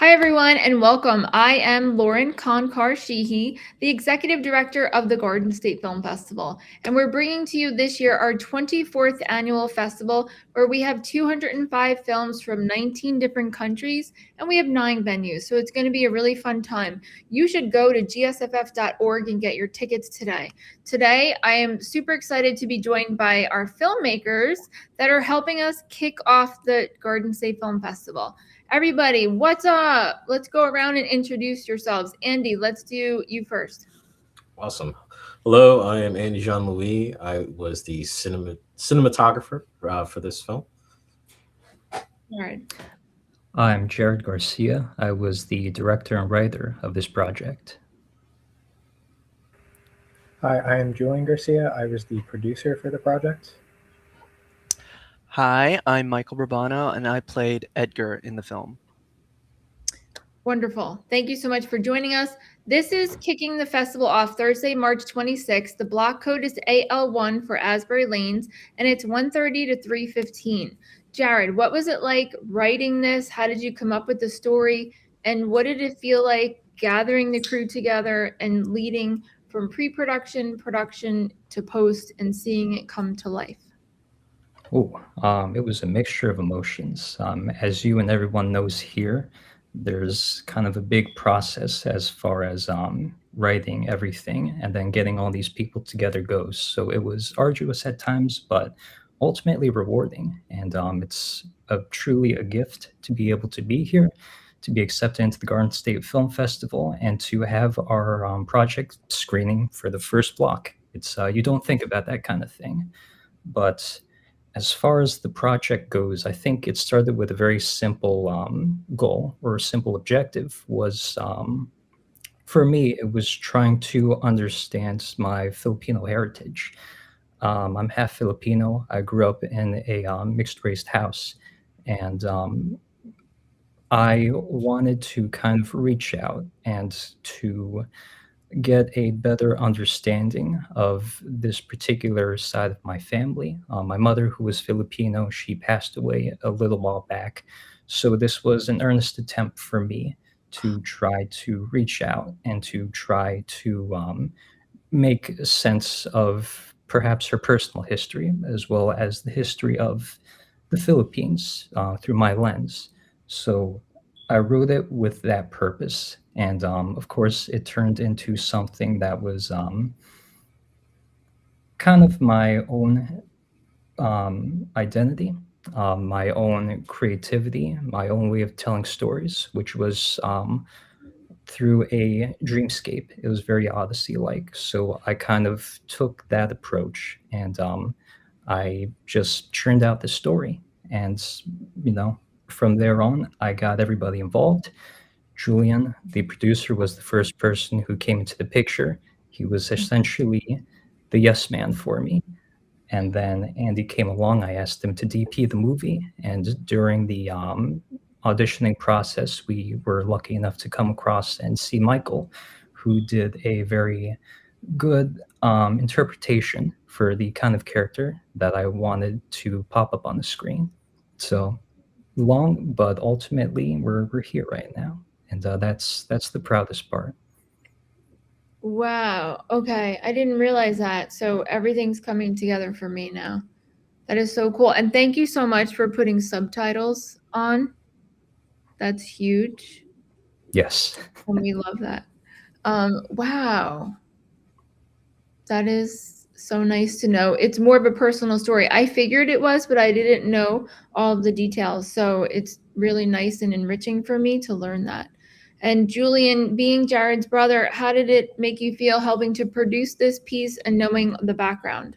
Hi, everyone, and welcome. I am Lauren Concar Sheehy, the Executive Director of the Garden State Film Festival, and we're bringing to you this year our 24th annual festival, where we have 205 films from 19 different countries, and we have 9 venues, so it's going to be a really fun time. You should go to gsff.org and get your tickets today. Today, I am super excited to be joined by our filmmakers that are helping us kick off the Garden State Film Festival. Everybody, what's up? Let's go around and introduce yourselves. Andy, let's do you first. Awesome. Hello, I am Andy Jean-Louis. I was the cinematographer for this film. All right. I'm Jared Garcia. I was the director and writer of this project. Hi, I am Julian Garcia. I was the producer for the project. Hi, I'm Michael Brabano, and I played Edgar in the film. Wonderful. Thank you so much for joining us. This is kicking the festival off Thursday, March 26th. The block code is AL1 for Asbury Lanes, and it's 1:30 to 3:15. Jared, what was it like writing this? How did you come up with the story? And what did it feel like gathering the crew together and leading from pre-production, production to post and seeing it come to life? It was a mixture of emotions. As you and everyone knows here, there's kind of a big process as far as writing everything and then getting all these people together goes. So it was arduous at times, but ultimately rewarding. And it's truly a gift to be able to be here, to be accepted into the Garden State Film Festival, and to have our project screening for the first block. It's you don't think about that kind of thing, but as far as the project goes, I think it started with a very simple goal, or a simple objective. Was for me, it was trying to understand my Filipino heritage. I'm half Filipino. I grew up in a mixed-race house, and I wanted to kind of reach out and to get a better understanding of this particular side of my family. My mother, who was Filipino, she passed away a little while back. So this was an earnest attempt for me to try to reach out and to try to make sense of perhaps her personal history, as well as the history of the Philippines through my lens. So I wrote it with that purpose. And of course, it turned into something that was kind of my own identity, my own creativity, my own way of telling stories, which was through a dreamscape. It was very Odyssey-like. So I kind of took that approach, and I just churned out the story. And, from there on, I got everybody involved. Julian, the producer, was the first person who came into the picture. He was essentially the yes man for me. And then Andy came along. I asked him to DP the movie. And during the auditioning process, we were lucky enough to come across and see Michael, who did a very good interpretation for the kind of character that I wanted to pop up on the screen. So long, but ultimately we're here right now, and that's the proudest part. Wow. Okay. I didn't realize that. So everything's coming together for me now. That is so cool. And thank you so much for putting subtitles on. That's huge. Yes. And we love that. Wow. That is so nice to know. It's more of a personal story. I figured it was, but I didn't know all of the details. So it's really nice and enriching for me to learn that. And Julian, being Jared's brother, how did it make you feel helping to produce this piece and knowing the background?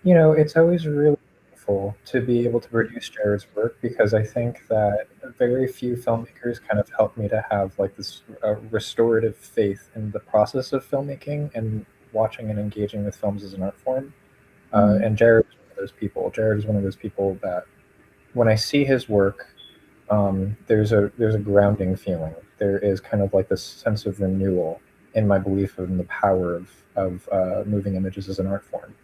It's always really wonderful to be able to produce Jared's work, because I think that very few filmmakers kind of help me to have like this restorative faith in the process of filmmaking and watching and engaging with films as an art form. And Jared is one of those people. Jared is one of those people that when I see his work, there's a grounding feeling. There is kind of like this sense of renewal in my belief in the power of moving images as an art form.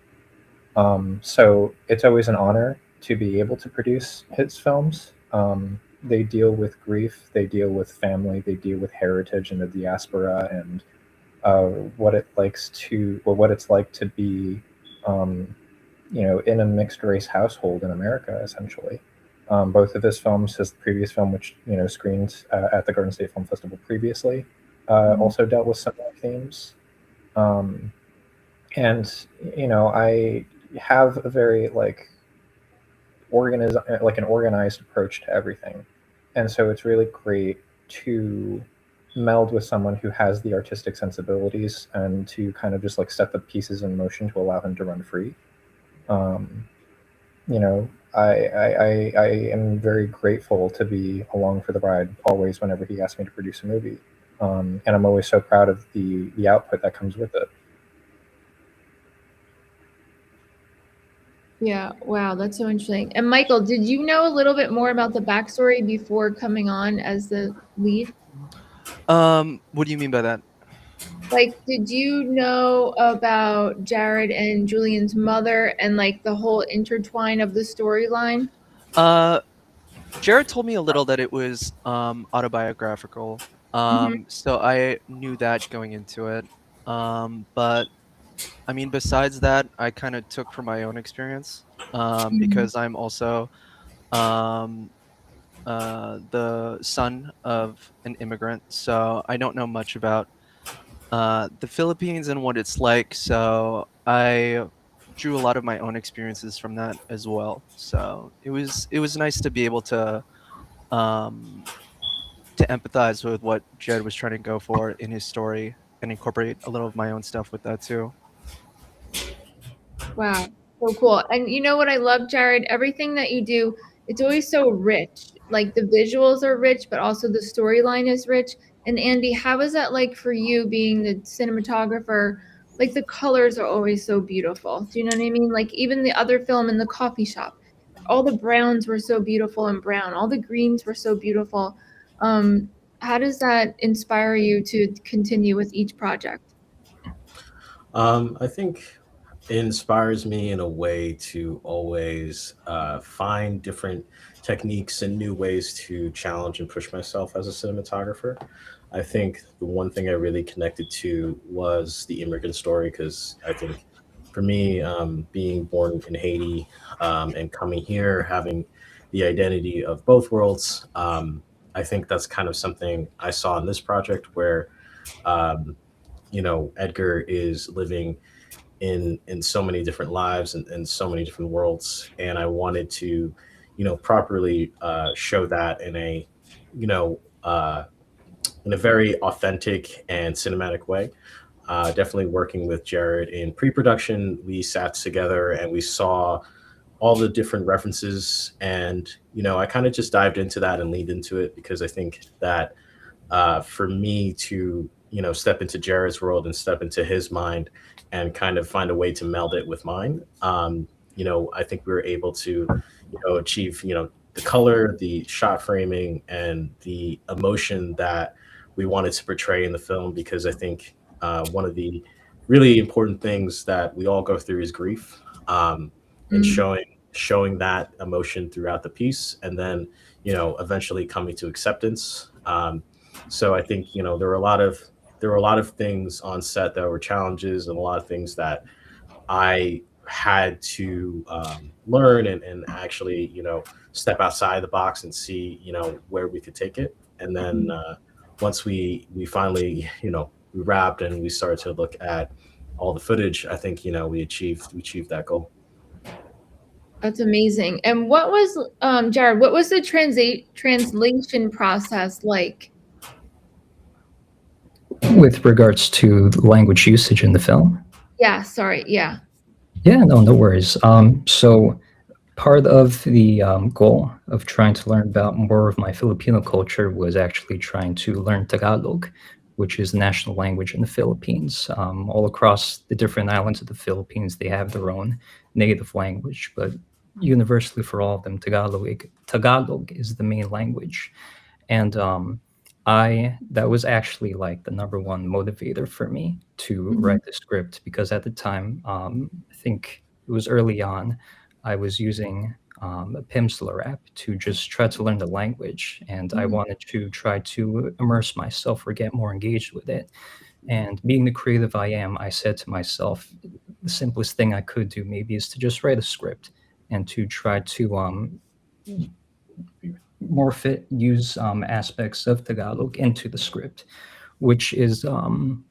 So it's always an honor to be able to produce his films. They deal with grief, they deal with family, they deal with heritage and the diaspora, and what it likes to, or what it's like to be, in a mixed race household in America, essentially. Both of his films, his previous film, which screened at the Garden State Film Festival previously, also dealt with similar themes. And I have a very an organized approach to everything, and so it's really great to meld with someone who has the artistic sensibilities and to kind of just set the pieces in motion to allow him to run free. um, I am very grateful to be along for the ride always whenever he asks me to produce a movie, and I'm always so proud of the output that comes with it. Yeah, wow, that's so interesting. And Michael, did you know a little bit more about the backstory before coming on as the lead? What do you mean by that? Like, did you know about Jared and Julian's mother and the whole intertwine of the storyline? Jared told me a little that it was autobiographical. So I knew that going into it. But I mean, besides that, I kind of took from my own experience, because I'm also um, the son of an immigrant. So I don't know much about the Philippines and what it's like. So I drew a lot of my own experiences from that as well. So it was nice to be able um, to empathize with what Jed was trying to go for in his story and incorporate a little of my own stuff with that too. Wow, so cool. And you know what I love, Jared? Everything that you do, it's always so rich. Like the visuals are rich, but also the storyline is rich. And Andy, how is that like for you being the cinematographer? Like the colors are always so beautiful. Do you know what I mean? Like even the other film in the coffee shop, all the browns were so beautiful and brown. All the greens were so beautiful. How does that inspire you to continue with each project? I think it inspires me in a way to always find different techniques and new ways to challenge and push myself as a cinematographer. I think the one thing I really connected to was the immigrant story because I think for me, being born in Haiti and coming here, having the identity of both worlds, I think that's kind of something I saw in this project where um, Edgar is living in so many different lives and so many different worlds, and I wanted to properly show that you know uh, in a very authentic and cinematic way. Definitely working with Jared in pre-production, we sat together and we saw all the different references, and I kind of just dived into that and leaned into it because I think that for me to step into Jared's world and step into his mind and kind of find a way to meld it with mine. I think we were able to achieve the color, the shot framing, and the emotion that we wanted to portray in the film because I think one of the really important things that we all go through is grief, and Mm. showing that emotion throughout the piece, and then eventually coming to acceptance. So I think there were a lot of things on set that were challenges and a lot of things that I had to learn and actually step outside the box and see where we could take it. And then once we finally we wrapped and we started to look at all the footage, I think we achieved that goal. That's amazing. And what was, Jared, what was the translation process like? With regards to the language usage in the film. Yeah, sorry. Yeah. Yeah, no worries. So part of the goal of trying to learn about more of my Filipino culture was actually trying to learn Tagalog, which is the national language in the Philippines. All across the different islands of the Philippines, they have their own native language, but universally for all of them, Tagalog is the main language. And that was actually like the number one motivator for me to write the script because at the time, I think it was early on, I was using Pimsleur app to just try to learn the language. And I wanted to try to immerse myself or get more engaged with it. And being the creative I am, I said to myself, the simplest thing I could do maybe is to just write a script and to try to morph it, use aspects of Tagalog into the script, which is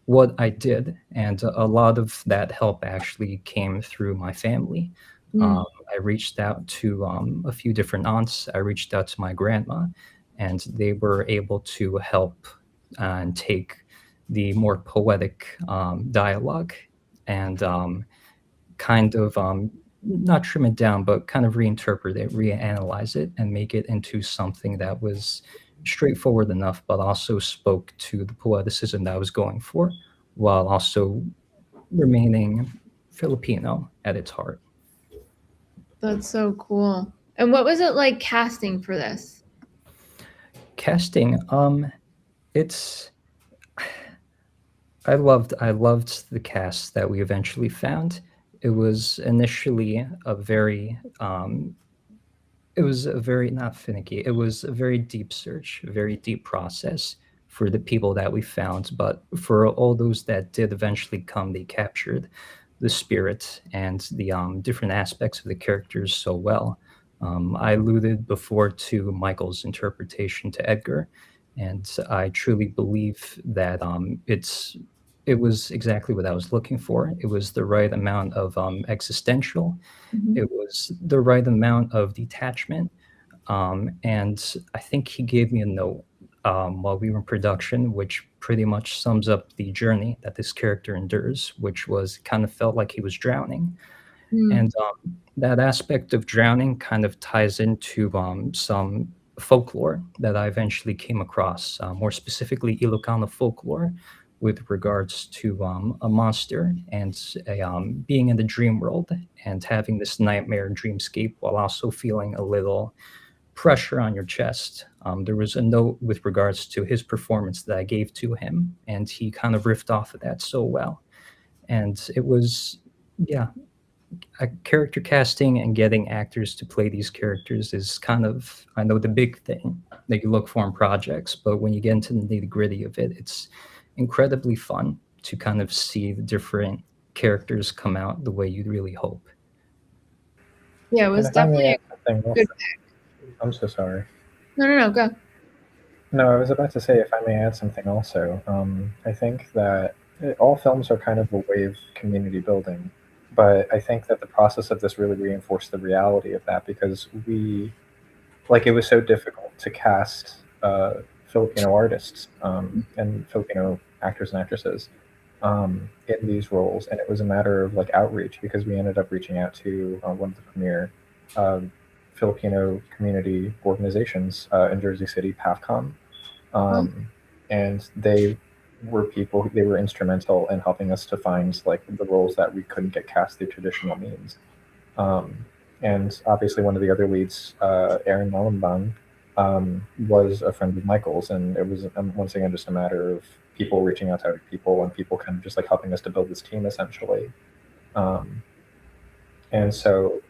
what I did. And a lot of that help actually came through my family. I reached out to a few different aunts. I reached out to my grandma, and they were able to help and take the more poetic dialogue and kind of not trim it down, but kind of reinterpret it, reanalyze it, and make it into something that was straightforward enough, but also spoke to the poeticism that I was going for, while also remaining Filipino at its heart. That's so cool. And what was it like casting for this? Casting, it's I loved the cast that we eventually found. It was initially a very it was a very not finicky. It was a very deep search, a very deep process for the people that we found. But for all those that did eventually come, they captured the spirit and the different aspects of the characters so well. I alluded before to Michael's interpretation to Edgar, and I truly believe that it was exactly what I was looking for. It was the right amount of existential. It was the right amount of detachment. And I think he gave me a note while we were in production, which pretty much sums up the journey that this character endures, which was kind of felt like he was drowning. And that aspect of drowning kind of ties into some folklore that I eventually came across, more specifically Ilocano folklore, with regards to a monster and being in the dream world and having this nightmare dreamscape while also feeling a little pressure on your chest. There was a note with regards to his performance that I gave to him, and he kind of riffed off of that so well. And it was, yeah, character casting and getting actors to play these characters is kind of, I know, the big thing that you look for in projects, but when you get into the nitty gritty of it, it's incredibly fun to kind of see the different characters come out the way you'd really hope. Yeah, it was definitely a good pick. I'm so sorry. No, go. No, I was about to say, if I may add something also, I think that all films are kind of a way of community building, but I think that the process of this really reinforced the reality of that because it was so difficult to cast Filipino artists and Filipino actors and actresses in these roles, and it was a matter of outreach because we ended up reaching out to one of the premier Filipino community organizations in Jersey City, PAFCOM, and they were instrumental in helping us to find the roles that we couldn't get cast through traditional means. And obviously one of the other leads, Aaron Malamban, was a friend of Michael's, and it was once again just a matter of people reaching out to other people and people kind of just helping us to build this team essentially. And so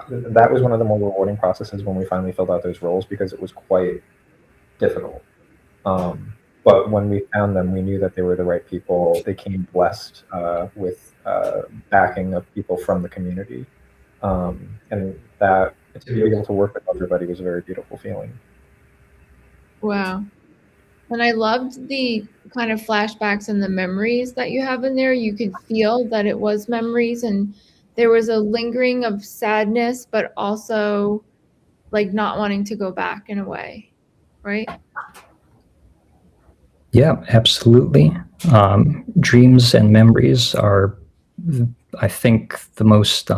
that was one of the more rewarding processes when we finally filled out those roles because it was quite difficult. But when we found them, we knew that they were the right people. They came blessed with backing of people from the community. And that to be able to work with everybody was a very beautiful feeling. Wow. And I loved the kind of flashbacks and the memories that you have in there. You could feel that it was memories and there was a lingering of sadness, but also not wanting to go back in a way, right? Yeah, absolutely. Dreams and memories are, I think, the most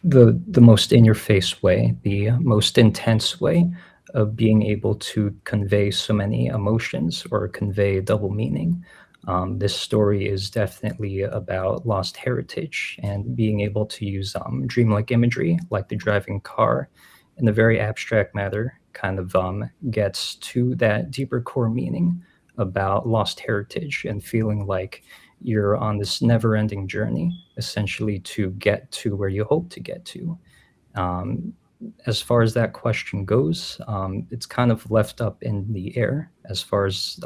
the most in-your-face way, the most intense way of being able to convey so many emotions or convey double meaning. This story is definitely about lost heritage and being able to use dreamlike imagery, like the driving car, in a very abstract matter, kind of gets to that deeper core meaning about lost heritage and feeling like you're on this never-ending journey, essentially, to get to where you hope to get to. As far as that question goes, it's kind of left up in the air as far as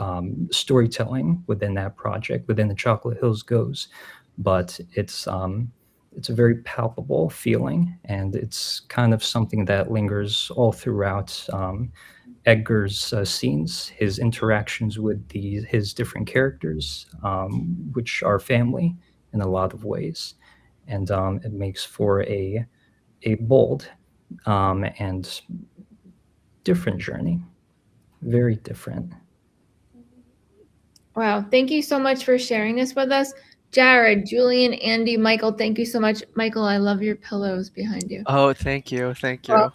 storytelling within that project, within the Chocolate Hills goes. But it's a very palpable feeling, and it's kind of something that lingers all throughout Edgar's scenes, his interactions with his different characters, which are family in a lot of ways. And it makes for a bold and different journey. Very different. Wow. Thank you so much for sharing this with us. Jared, Julian, Andy, Michael, thank you so much. Michael, I love your pillows behind you. Oh, thank you. Thank you.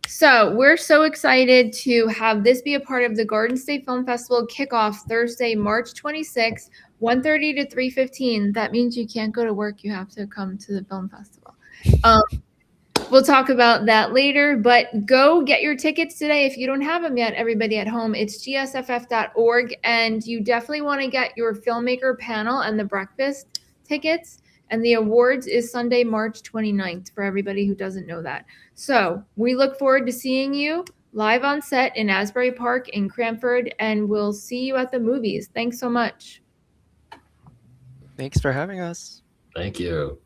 So we're so excited to have this be a part of the Garden State Film Festival kickoff Thursday, March 26th, 1:30 to 3:15. That means you can't go to work. You have to come to the film festival. We'll talk about that later, but go get your tickets today. If you don't have them yet, everybody at home, it's gsff.org. And you definitely want to get your filmmaker panel and the breakfast tickets. And the awards is Sunday, March 29th for everybody who doesn't know that. So we look forward to seeing you live on set in Asbury Park in Cranford, and we'll see you at the movies. Thanks so much. Thanks for having us. Thank you.